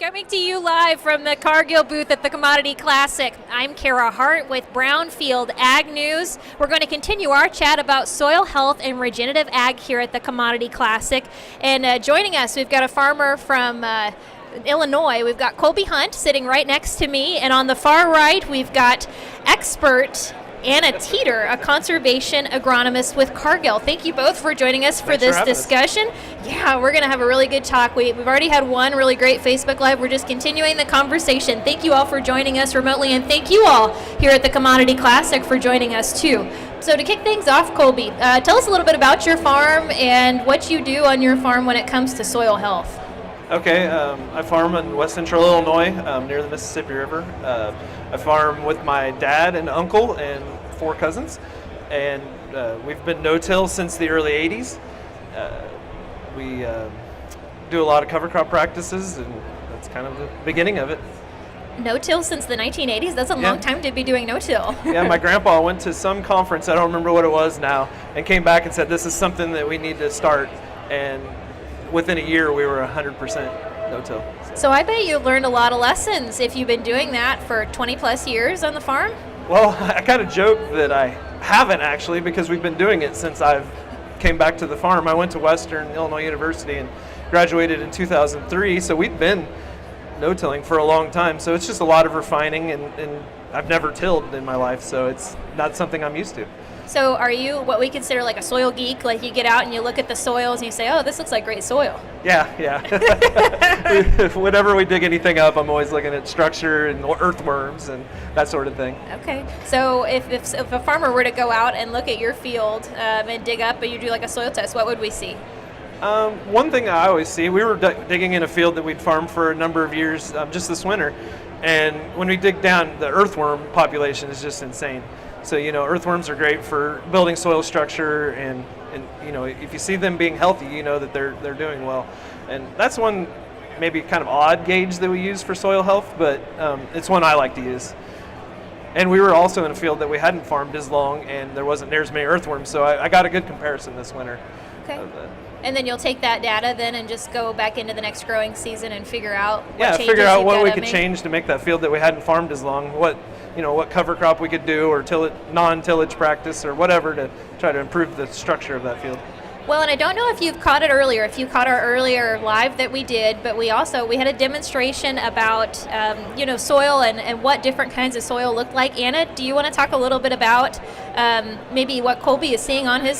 Coming to you live from the Cargill booth at the Commodity Classic. I'm Kara Hart with Brownfield Ag News. We're going to continue our chat about soil health and regenerative ag here at the Commodity Classic. And joining us, we've got a farmer from Illinois. We've got Colby Hunt sitting right next to me. And on the far right, we've got expert Anna Teeter, a conservation agronomist with Cargill. Thank you both for joining us for this discussion. Yeah, we're going to have a really good talk. We've already had one really great Facebook Live. We're just continuing the conversation. Thank you all for joining us remotely, and thank you all here at the Commodity Classic for joining us too. So to kick things off, Colby, tell us a little bit about your farm and what you do on your farm when it comes to soil health. Okay, I farm in west central Illinois near the Mississippi River. I farm with my dad and uncle and 4 cousins, and we've been no-till since the early 80s. We do a lot of cover crop practices, and that's kind of the beginning of it. No-till since the 1980s? That's a long time to be doing no-till. Yeah, my grandpa went to some conference, I don't remember what it was now, and came back and said, this is something that we need to start, and within a year we were 100% no-till. So I bet you learned a lot of lessons if you've been doing that for 20 plus years on the farm? Well, I kind of joke that I haven't actually, because we've been doing it since I've came back to the farm. I went to Western Illinois University and graduated in 2003, so we've been no-tilling for a long time. So it's just a lot of refining, and I've never tilled in my life, so it's not something I'm used to. So are you what we consider like a soil geek? Like you get out and you look at the soils and you say, oh, this looks like great soil. Yeah. Whenever we dig anything up, I'm always looking at structure and earthworms and that sort of thing. Okay. So if a farmer were to go out and look at your field and dig up, and you do like a soil test, what would we see? One thing I always see, we were digging in a field that we'd farmed for a number of years just this winter. And when we dig down, the earthworm population is just insane. So, earthworms are great for building soil structure, and if you see them being healthy, you know that they're doing well. And that's one maybe kind of odd gauge that we use for soil health, but it's one I like to use. And we were also in a field that we hadn't farmed as long, and there wasn't near as many earthworms, so I got a good comparison this winter. Okay. And then you'll take that data then and just go back into the next growing season and figure out what we could change to make that field that we hadn't farmed as long, what cover crop we could do, or non-tillage practice or whatever to try to improve the structure of that field. Well, and I don't know if you've caught it earlier, if you caught our earlier live that we did, but we had a demonstration about soil and what different kinds of soil look like. Anna, do you want to talk a little bit about maybe what Colby is seeing on his farm?